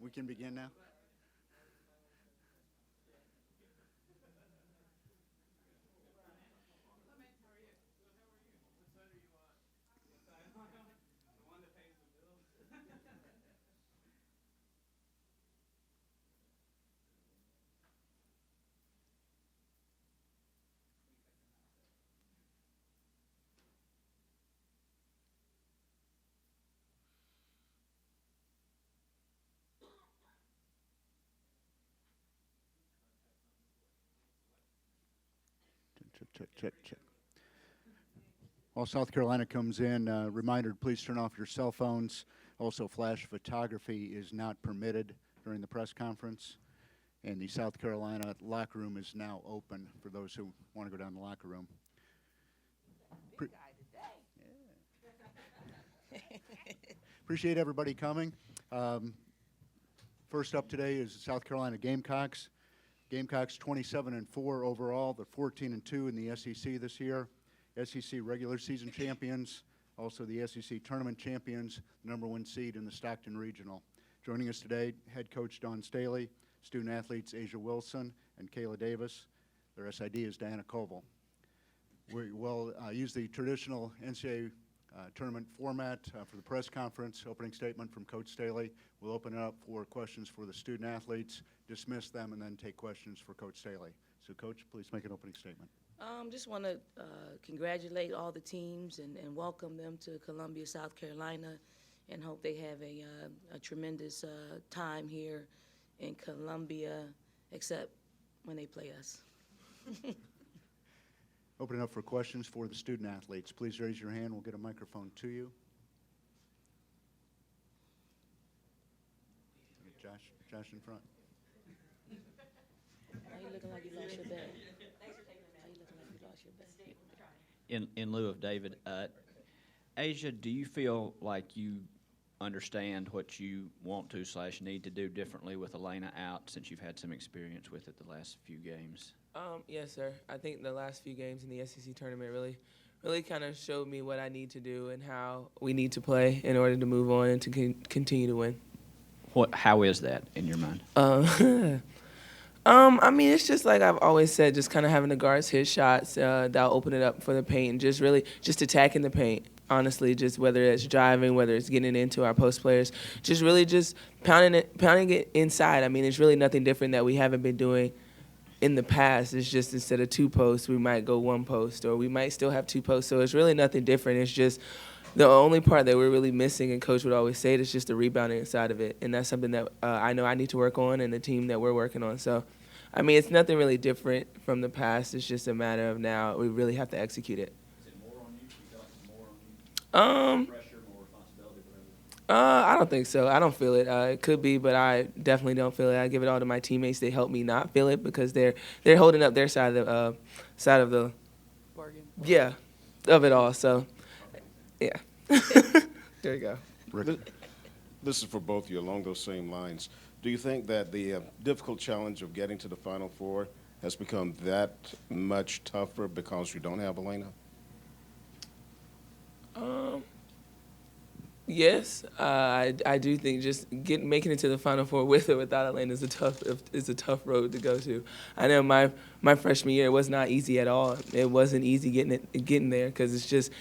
We can begin now. Check. While South Carolina comes in, reminder, please turn off your cell phones. Also, flash photography is not permitted during the press conference. And the South Carolina locker room is now open for those who want to go down the locker room. Appreciate everybody coming. First up today is the South Carolina Gamecocks. Gamecocks 27-4 overall. They're 14-2 in the SEC this year. SEC regular season champions, also the SEC tournament champions, #1 seed in the Stockton Regional. Joining us today, head coach Dawn Staley, student athletes Asia Wilson and Kayla Davis. Their SID is Diana Koval. We will use the traditional NCAA tournament format for the press conference. Opening statement from Coach Staley. We'll open it up for questions for the student athletes, dismiss them, and then take questions for Coach Staley. So, Coach, please make an opening statement. Just want to congratulate all the teams and welcome them to Columbia, South Carolina, and hope they have a tremendous time here in Columbia, except when they play us. Open it up for questions for the student athletes. Please raise your hand. We'll get a microphone to you. Josh in front. Why are you looking like you lost your bet? Why are you looking like you lost your bet? In lieu of David, Asia, do you feel like you understand what you want to / need to do differently with Elena out since you've had some experience with it the last few games? Yes, sir. I think the last few games in the SEC tournament really kind of showed me what I need to do and how we need to play in order to move on and to continue to win. How is that in your mind? I mean, it's just like I've always said, just kind of having the guards hit shots that'll open it up for the paint, and just attacking the paint. Honestly, just whether it's driving, whether it's getting into our post players, just pounding it inside. I mean, it's really nothing different that we haven't been doing in the past. It's just instead of 2 posts, we might go 1 post, or we might still have 2 posts. So it's really nothing different. It's just the only part that we're really missing, and Coach would always say it, is just the rebounding side of it. And that's something that I know I need to work on, and the team that we're working on. So, I mean, it's nothing really different from the past. It's just a matter of now we really have to execute it. Is it more on you? Do you feel like it's more on you? Pressure, more responsibility, whatever? I don't think so. I don't feel it. It could be, but I definitely don't feel it. I give it all to my teammates. They help me not feel it because they're holding up their side of the bargain. Yeah, of it all. So, yeah. There you go. This is for both of you along those same lines. Do you think that the difficult challenge of getting to the Final Four has become that much tougher because you don't have Elena? Yes, I do think just making it to the Final Four with or without Elena is a tough road to go to. I know my freshman year was not easy at all. It wasn't easy getting there because it's just.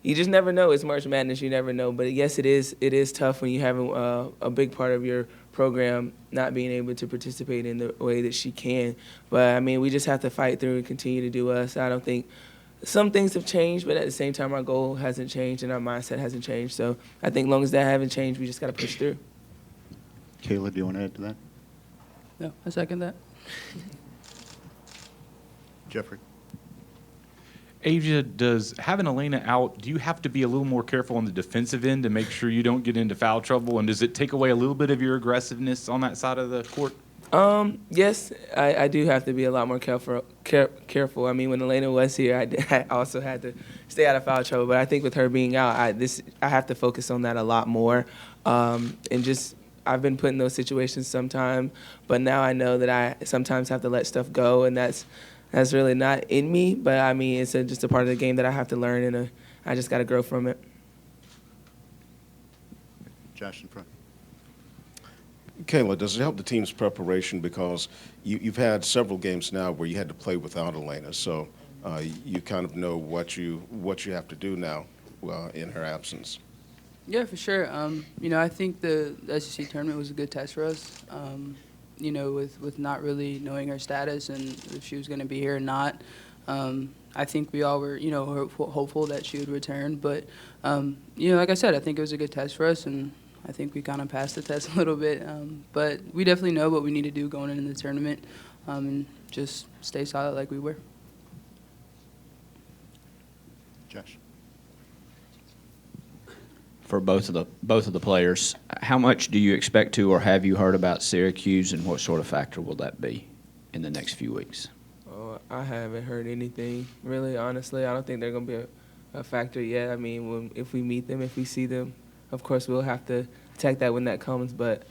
You just never know. It's March Madness. You never know. But, yes, it is tough when you have a big part of your program not being able to participate in the way that she can. But, I mean, we just have to fight through and continue to do us. I don't think some things have changed, but at the same time our goal hasn't changed and our mindset hasn't changed. So I think as long as that hasn't changed, we just got to push through. Kayla, do you want to add to that? No, I second that. Jeffrey? Asia, does having Elena out, do you have to be a little more careful on the defensive end to make sure you don't get into foul trouble? And does it take away a little bit of your aggressiveness on that side of the court? Yes, I do have to be a lot more careful. I mean, when Elena was here, I also had to stay out of foul trouble. But I think with her being out, I have to focus on that a lot more. I've been put in those situations sometime, but now I know that I sometimes have to let stuff go, and that's really not in me. But, I mean, it's just a part of the game that I have to learn, and I just got to grow from it. Josh in front. Kayla, does it help the team's preparation because you've had several games now where you had to play without Elena, so you kind of know what you have to do now in her absence? Yeah, for sure. I think the SEC tournament was a good test for us. With not really knowing her status and if she was going to be here or not. I think we all were, hopeful that she would return. But, like I said, I think it was a good test for us, and I think we kind of passed the test a little bit. But we definitely know what we need to do going into the tournament, and just stay solid like we were. Josh. For both of the players, how much do you expect to, or have you heard about Syracuse, and what sort of factor will that be in the next few weeks? Oh, I haven't heard anything, really, honestly. I don't think they're going to be a factor yet. I mean, if we meet them, if we see them, of course we'll have to attack that when that comes, but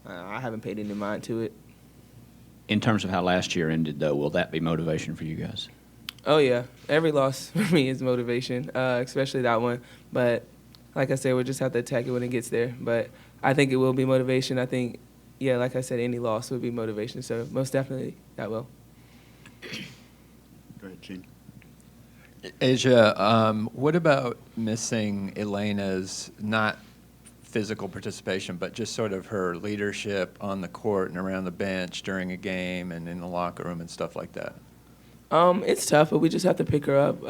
I haven't paid any mind to it. In terms of how last year ended, though, will that be motivation for you guys? Oh, yeah. Every loss for me is motivation, especially that one. But like I said, we'll just have to attack it when it gets there. But I think it will be motivation. I think, yeah, like I said, any loss would be motivation. So most definitely that will. Go ahead, Gene. Asia, what about missing Elena's not physical participation, but just sort of her leadership on the court and around the bench during a game and in the locker room and stuff like that? It's tough, but we just have to pick her up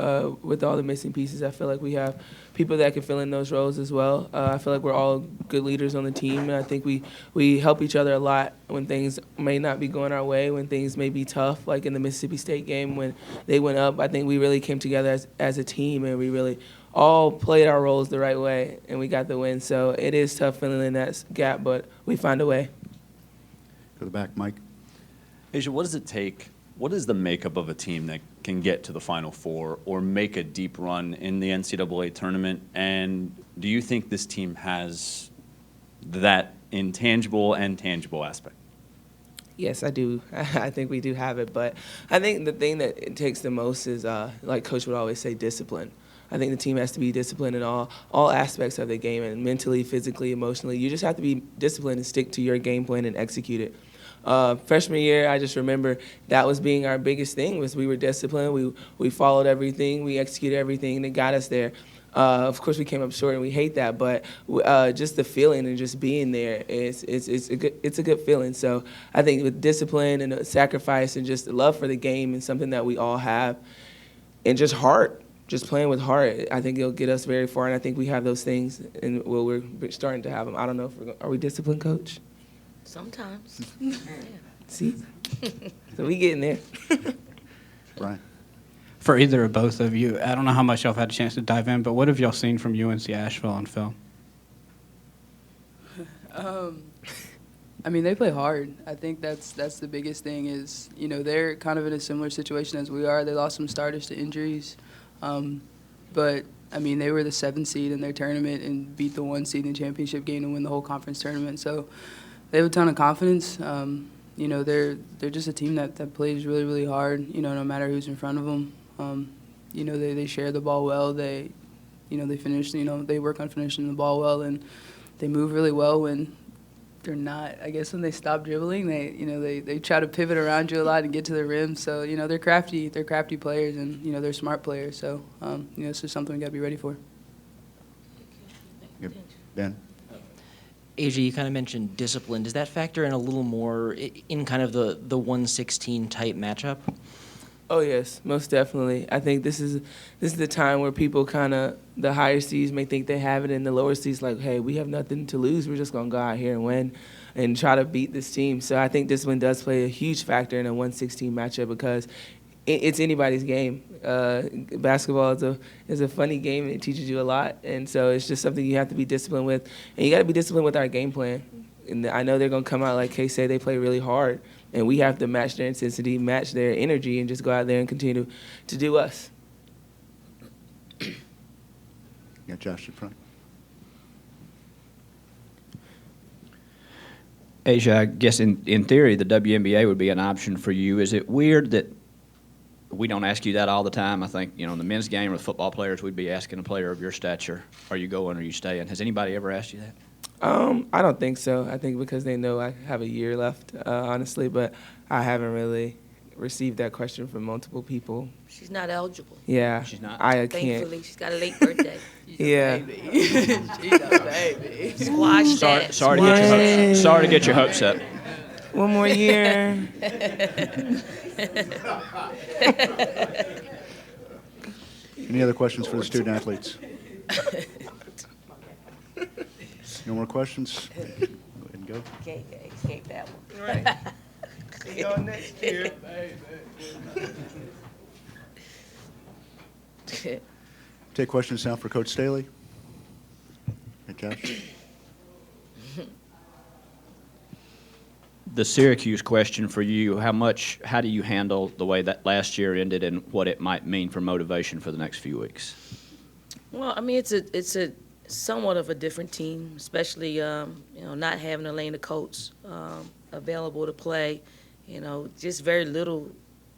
with all the missing pieces. I feel like we have people that can fill in those roles as well. I feel like we're all good leaders on the team, and I think we help each other a lot when things may not be going our way, when things may be tough, like in the Mississippi State game when they went up. I think we really came together as a team, and we really all played our roles the right way, and we got the win. So it is tough filling in that gap, but we find a way. Go to the back, Mike. Asia, what does it take? What is the makeup of a team that can get to the Final Four or make a deep run in the NCAA tournament? And do you think this team has that intangible and tangible aspect? Yes, I do. I think we do have it. But I think the thing that it takes the most is, like Coach would always say, discipline. I think the team has to be disciplined in all aspects of the game, and mentally, physically, emotionally. You just have to be disciplined and stick to your game plan and execute it. Freshman year, I just remember that was being our biggest thing, was we were disciplined, we followed everything, we executed everything, and it got us there. Of course, we came up short, and we hate that, but just the feeling and just being there, it's a good feeling. So I think with discipline and sacrifice and just love for the game and something that we all have, and just heart, just playing with heart, I think it'll get us very far, and I think we have those things, and we're starting to have them. I don't know if are we disciplined, Coach? Sometimes. See? So we getting there. Brian. For either or both of you, I don't know how much y'all have had a chance to dive in, but what have y'all seen from UNC Asheville on film? I mean, they play hard. I think that's the biggest thing is, they're kind of in a similar situation as we are. They lost some starters to injuries. But, I mean, they were the 7th seed in their tournament and beat the 1 seed in the championship game to win the whole conference tournament. So they have a ton of confidence. They're just a team that plays really, really hard, no matter who's in front of them. They share the ball well. They finish, they work on finishing the ball well, and they move really well when they're not. I guess when they stop dribbling, they try to pivot around you a lot and get to the rim. So, they're crafty players, and, they're smart players. So, this is something we got to be ready for. Yep. Ben. Asia, you kind of mentioned discipline. Does that factor in a little more in kind of the 116 type matchup? Oh yes, most definitely. I think this is the time where people kind of, the higher seeds may think they have it, and the lower seeds like, hey, we have nothing to lose. We're just gonna go out here and win, and try to beat this team. So I think discipline does play a huge factor in a 116 matchup because it's anybody's game. Basketball is a funny game, and it teaches you a lot, and so it's just something you have to be disciplined with, and you got to be disciplined with our game plan. And I know they're gonna come out like Kay said, they play really hard, and we have to match their intensity, match their energy, and just go out there and continue to do us. Yeah, Josh in front. Asia, I guess in theory, the WNBA would be an option for you. Is it weird that we don't ask you that all the time? I think, in the men's game with football players, we'd be asking a player of your stature, are you going or are you staying? Has anybody ever asked you that? I don't think so. I think because they know I have a year left, honestly, but I haven't really received that question from multiple people. She's not eligible. Yeah. She's not? I can't. Thankfully, she's got a late birthday. Yeah. She's a baby. Squash Sorry, that. sorry to get your Squash hopes. Sorry to get your hopes up. One more year. Any other questions for the student athletes? No more questions? Go ahead and go. Escape that one. Right. See y'all next year. Take questions now for Coach Staley. Hey, Josh. The Syracuse question for you, how do you handle the way that last year ended and what it might mean for motivation for the next few weeks? Well, I mean, it's a somewhat of a different team, especially not having Elena Coates available to play. Just very little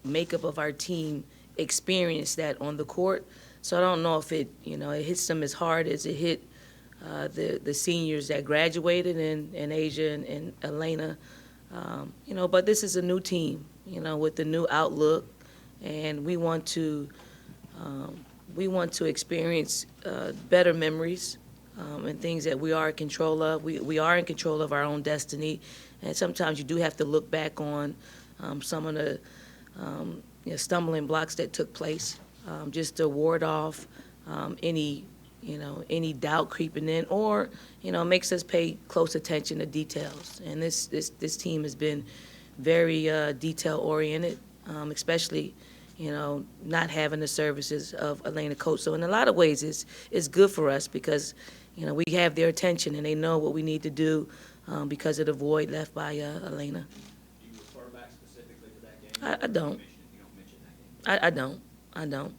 makeup of our team experienced that on the court. So I don't know if it hits them as hard as it hit the seniors that graduated and Asia and Elena. But this is a new team, with a new outlook, and we want to experience better memories and things that we are in control of. We are in control of our own destiny, and sometimes you do have to look back on some of the stumbling blocks that took place, just to ward off any doubt creeping in, or makes us pay close attention to details. And this team has been very detail oriented, especially not having the services of Elena Coates. So in a lot of ways, it's good for us because we have their attention and they know what we need to do because of the void left by Elena. Do you refer back specifically to that game? I don't. You don't mention that game. I don't.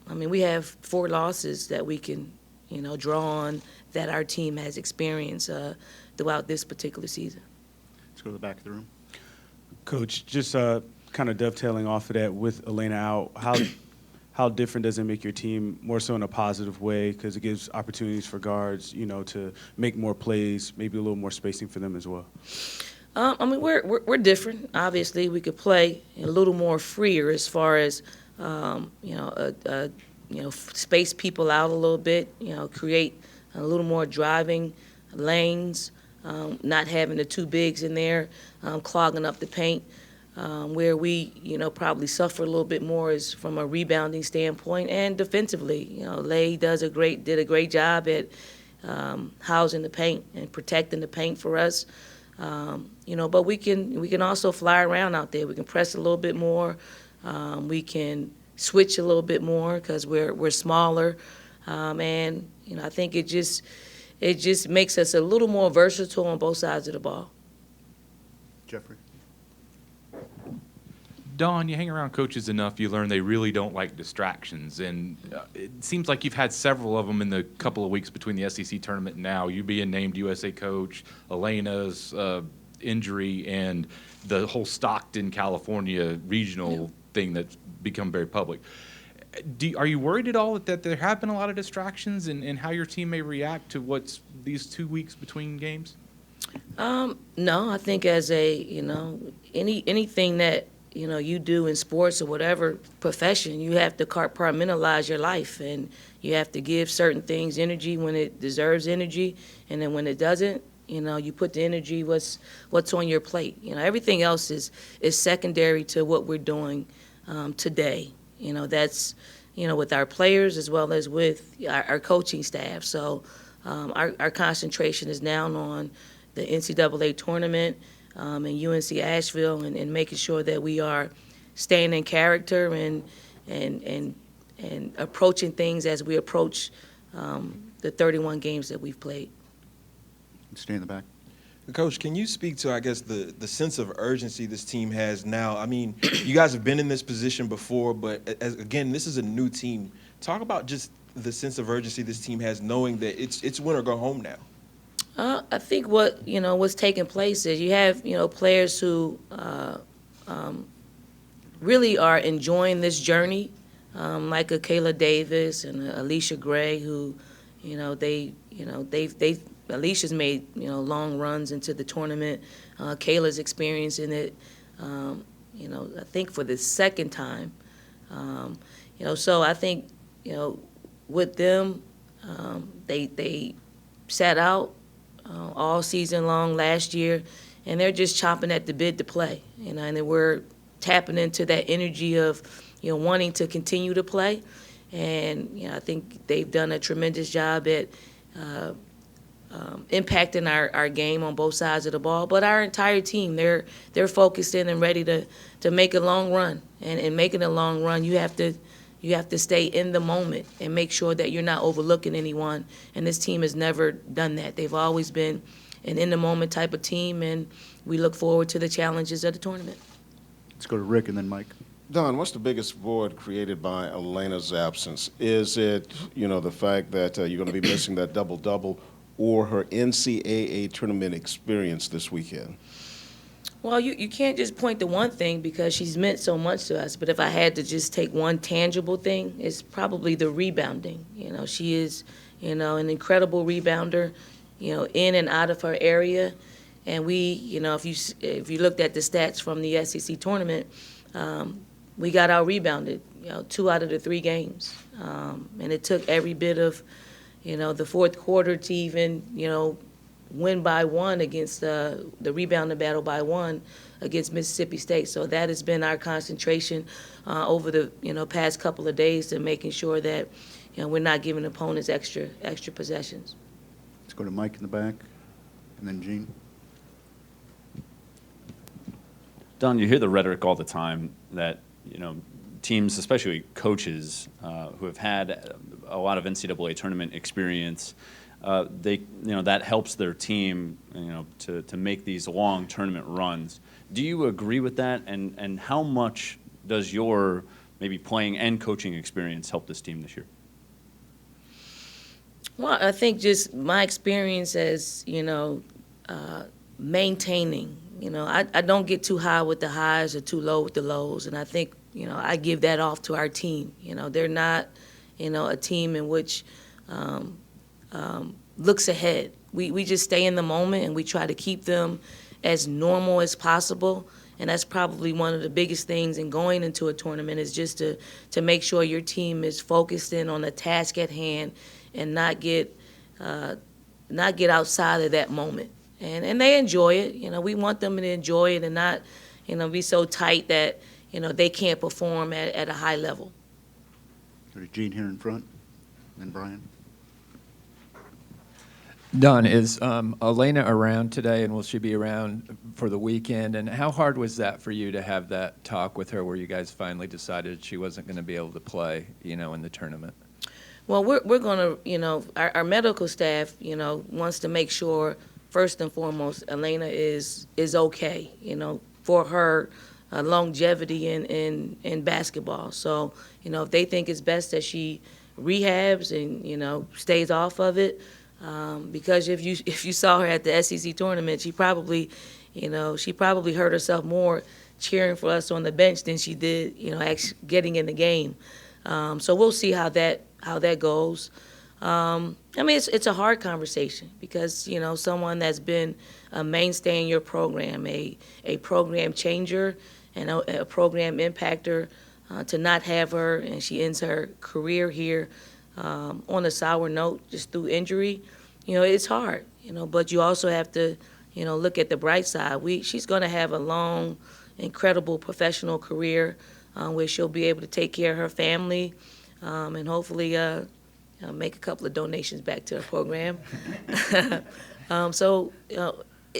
I mean, we have 4 losses that we can, draw on that our team has experienced throughout this particular season. Let's go to the back of the room. Coach, just kind of dovetailing off of that with Elena out, how different does it make your team more so in a positive way? Because it gives opportunities for guards, to make more plays, maybe a little more spacing for them as well. I mean, we're different. Obviously, we could play a little more freer as far as space people out a little bit. Create a little more driving lanes. Not having the 2 bigs in there, clogging up the paint. Where we, probably suffer a little bit more is from a rebounding standpoint and defensively. Lay did a great job at housing the paint and protecting the paint for us. But we can also fly around out there. We can press a little bit more. We can switch a little bit more because we're smaller, and I think it just makes us a little more versatile on both sides of the ball. Jeffrey. Dawn, you hang around coaches enough, you learn they really don't like distractions. And it seems like you've had several of them in the couple of weeks between the SEC tournament and now. You being named USA coach, Elena's injury, and the whole Stockton, California regional thing that's become very public. Are you worried at all that there have been a lot of distractions and how your team may react to what's these 2 weeks between games? No, I think as anything that you do in sports or whatever profession, you have to compartmentalize your life, and you have to give certain things energy when it deserves energy, and then when it doesn't, you put the energy what's on your plate. Everything else is secondary to what we're doing today. That's with our players as well as with our coaching staff. So our concentration is now on the NCAA tournament and UNC Asheville, and making sure that we are staying in character and approaching things as we approach the 31 games that we've played. Stay in the back. Coach, can you speak to, I guess, the sense of urgency this team has now? I mean, you guys have been in this position before, but again, this is a new team. Talk about just the sense of urgency this team has, knowing that it's win or go home now. I think what's taking place is you have players who really are enjoying this journey, like a Kayla Davis and Alicia Gray, who they've Alicia's made, long runs into the tournament. Kayla's experiencing it, I think for the second time. So I think, with them, they sat out all season long last year, and they're just chomping at the bit to play, and then we're tapping into that energy of, wanting to continue to play. And, I think they've done a tremendous job at impacting our game on both sides of the ball. But our entire team, they're focused in and ready to make a long run. And making a long run, you have to stay in the moment and make sure that you're not overlooking anyone. And this team has never done that. They've always been an in-the-moment type of team, and we look forward to the challenges of the tournament. Let's go to Rick and then Mike. Don, what's the biggest void created by Elena's absence? Is it, the fact that you're going to be missing that double-double, or her NCAA tournament experience this weekend? Well, you can't just point to one thing because she's meant so much to us. But if I had to just take one tangible thing, it's probably the rebounding. She is, an incredible rebounder, in and out of her area. And we, if you looked at the stats from the SEC tournament, we got out rebounded, 2 out of the 3 games. And it took every bit of, the fourth quarter to even, win by 1 against the rebounding battle by 1 against Mississippi State. So that has been our concentration over the, past couple of days, to making sure that, we're not giving opponents extra possessions. Let's go to Mike in the back, and then Gene. Don, you hear the rhetoric all the time that, teams, especially coaches who have had a lot of NCAA tournament experience, that helps their team, to make these long tournament runs. Do you agree with that? And how much does your maybe playing and coaching experience help this team this year? Well, I think just my experience as, maintaining. I don't get too high with the highs or too low with the lows. And I think, I give that off to our team. They're not, a team in which looks ahead. We just stay in the moment, and we try to keep them as normal as possible. And that's probably one of the biggest things in going into a tournament, is just to make sure your team is focused in on the task at hand and not get outside of that moment. And they enjoy it. We want them to enjoy it and not, be so tight that, they can't perform at a high level. Go to Gene here in front, and then Brian. Don, is Elena around today, and will she be around for the weekend? And how hard was that for you to have that talk with her, where you guys finally decided she wasn't going to be able to play, in the tournament? Well, we're going to, our medical staff, wants to make sure, first and foremost, Elena is okay, for her longevity in basketball. So, if they think it's best that she rehabs and, stays off of it, because if you saw her at the SEC tournament, she probably hurt herself more cheering for us on the bench than she did, actually getting in the game. So we'll see how that goes. It's a hard conversation because, someone that's been a mainstay in your program, a program changer and a program impactor, to not have her, and she ends her career here on a sour note just through injury, it's hard, but you also have to, look at the bright side. She's going to have a long, incredible professional career where she'll be able to take care of her family and hopefully make a couple of donations back to her program.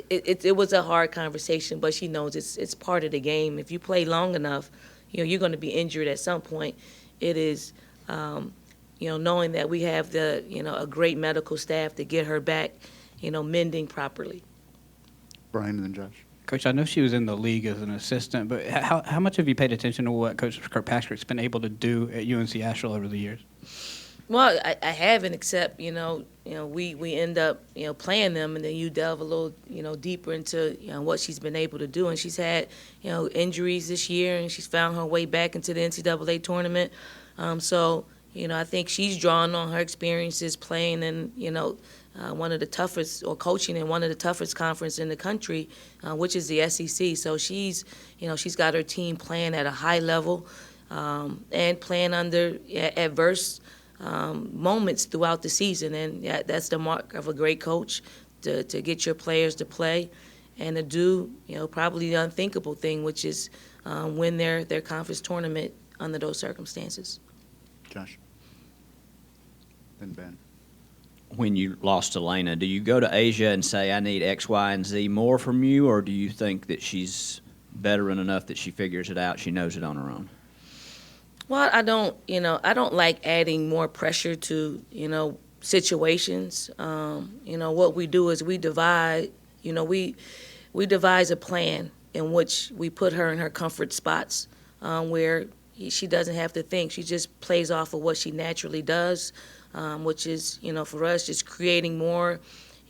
It was a hard conversation, but she knows it's part of the game. If you play long enough, you're going to be injured at some point. It is, knowing that we have a great medical staff to get her back, mending properly. Brian and then Josh. Coach, I know she was in the league as an assistant, but how much have you paid attention to what Coach Kirkpatrick's been able to do at UNC Asheville over the years? Well, I haven't, except we end up playing them, and then you delve a little deeper into what she's been able to do, and she's had injuries this year, and she's found her way back into the NCAA tournament. I think she's drawn on her experiences playing in one of the toughest, or coaching in one of the toughest conference in the country, which is the SEC. So she's got her team playing at a high level and playing under adverse moments throughout the season. And yeah, that's the mark of a great coach, to get your players to play and to do, probably the unthinkable thing, which is win their conference tournament under those circumstances. Josh. Then Ben. When you lost to Lena, do you go to Asia and say, I need X, Y, and Z more from you, or do you think that she's veteran enough that she figures it out, she knows it on her own? Well, I don't like adding more pressure to, situations. What we do is we devise a plan in which we put her in her comfort spots, where she doesn't have to think. She just plays off of what she naturally does, which is, for us, just creating more,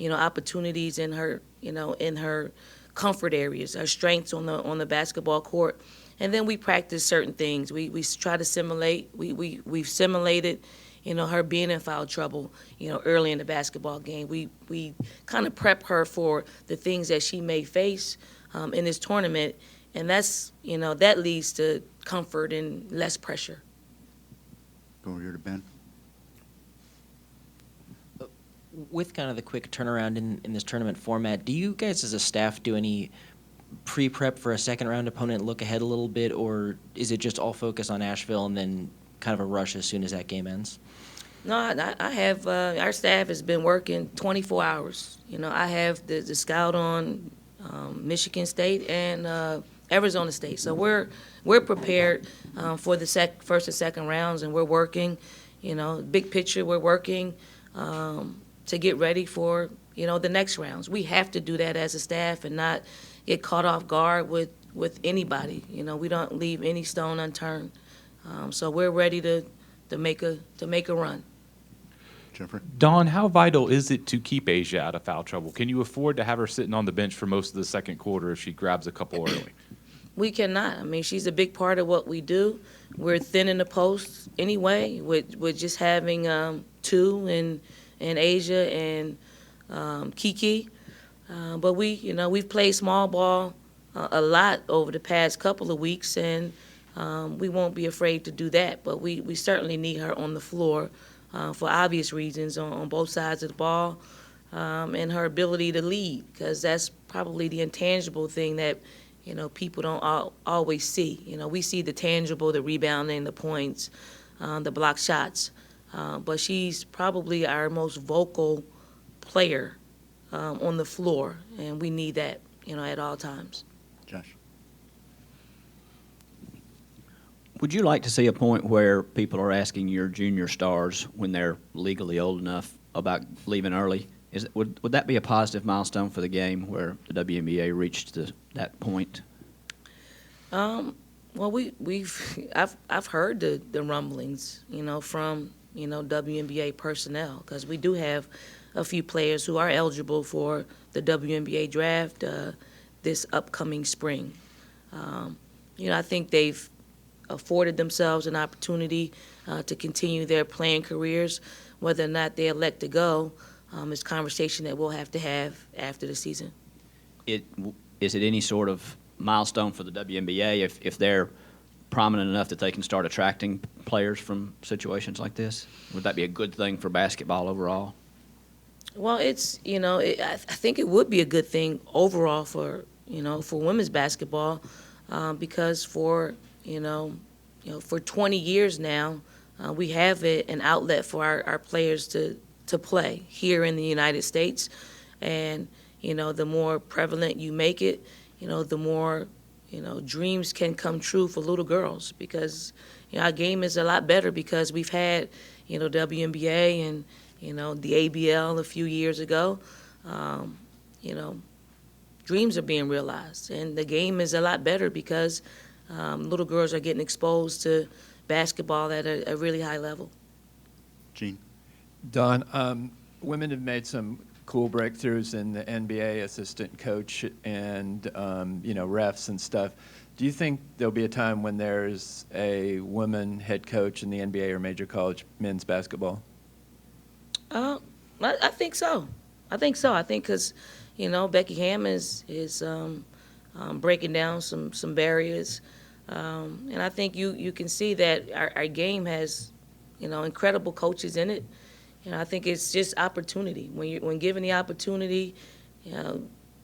opportunities in her, in her comfort areas, her strengths on the basketball court. And then we practice certain things. We try to simulate. We've simulated, her being in foul trouble, early in the basketball game. We kind of prep her for the things that she may face in this tournament, and that's, that leads to comfort and less pressure. Go over here to Ben. With kind of the quick turnaround in this tournament format, do you guys as a staff do any pre-prep for a second-round opponent, look ahead a little bit, or is it just all focus on Asheville and then kind of a rush as soon as that game ends? No, I have, our staff has been working 24 hours. I have the scout on Michigan State and Arizona State. So we're prepared for the first and second rounds, and we're working, big picture, we're working to get ready for, the next rounds. We have to do that as a staff and not get caught off guard with anybody. We don't leave any stone unturned. So we're ready to make a run. Jeffrey. Dawn, how vital is it to keep Asia out of foul trouble? Can you afford to have her sitting on the bench for most of the second quarter if she grabs a couple early? We cannot. I mean, she's a big part of what we do. We're thin in the post anyway, with just having two in Asia and Kiki. But we've played small ball a lot over the past couple of weeks, and we won't be afraid to do that. But we certainly need her on the floor for obvious reasons on both sides of the ball, and her ability to lead, because that's probably the intangible thing that people don't always see. We see the tangible, the rebounding, the points, the block shots, but she's probably our most vocal player on the floor, and we need that, at all times. Josh. Would you like to see a point where people are asking your junior stars, when they're legally old enough, about leaving early? Would that be a positive milestone for the game, where the WNBA reached that point? Well, I've heard the rumblings, from WNBA personnel, because we do have a few players who are eligible for the WNBA draft this upcoming spring. I think they've afforded themselves an opportunity to continue their playing careers. Whether or not they elect to go is a conversation that we'll have to have after the season. Is it any sort of milestone for the WNBA if they're prominent enough that they can start attracting players from situations like this? Would that be a good thing for basketball overall? Well, it's, I think it would be a good thing overall for women's basketball, because for 20 years now, we have an outlet for our players to play here in the United States. And, the more prevalent you make it, the more, dreams can come true for little girls, because, our game is a lot better because we've had, WNBA and, the ABL a few years ago. Dreams are being realized, and the game is a lot better because little girls are getting exposed to basketball at a really high level. Gene. Don, women have made some cool breakthroughs in the NBA, assistant coach and, refs and stuff. Do you think there'll be a time when there's a woman head coach in the NBA or major college men's basketball? I think so. I think so. I think because, Becky Hammond is breaking down some barriers. And I think you can see that our game has, incredible coaches in it. I think it's just opportunity. When given the opportunity,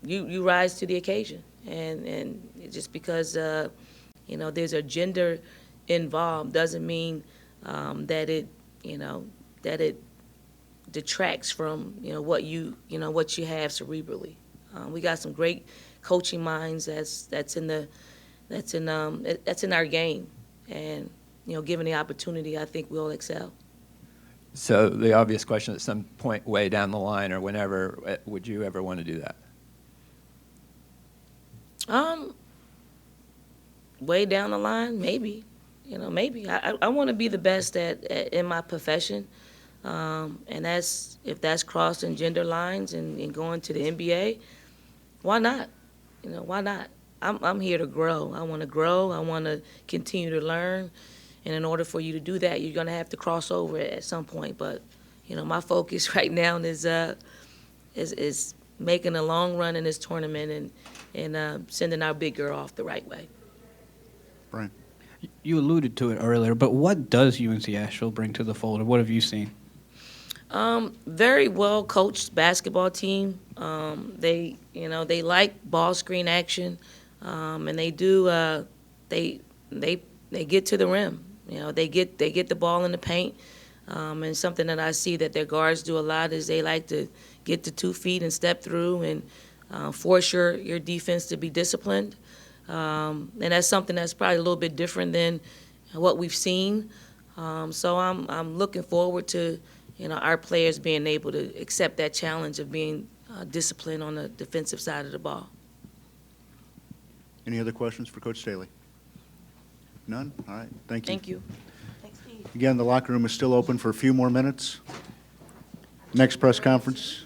you rise to the occasion. And just because, there's a gender involved doesn't mean that it detracts from, what you have cerebrally. We got some great coaching minds that's in our game. And, given the opportunity, I think we'll excel. So the obvious question, at some point way down the line or whenever, would you ever want to do that? Way down the line, maybe. Maybe. I want to be the best in my profession. And if that's crossing gender lines and going to the NBA, why not? Why not? I'm here to grow. I want to grow. I want to continue to learn. And in order for you to do that, you're going to have to cross over at some point. But, my focus right now is making a long run in this tournament and sending our big girl off the right way. Brian? You alluded to it earlier, but what does UNC Asheville bring to the fold, or what have you seen? Very well coached basketball team. They like ball screen action, and they do. They get to the rim. They get the ball in the paint. And something that I see that their guards do a lot is they like to get to 2 feet and step through and force your defense to be disciplined. And that's something that's probably a little bit different than what we've seen. So I'm looking forward to our players being able to accept that challenge of being disciplined on the defensive side of the ball. Any other questions for Coach Staley? None? All right, thank you. Thank you. Thanks, Steve. Again, the locker room is still open for a few more minutes. Next press conference,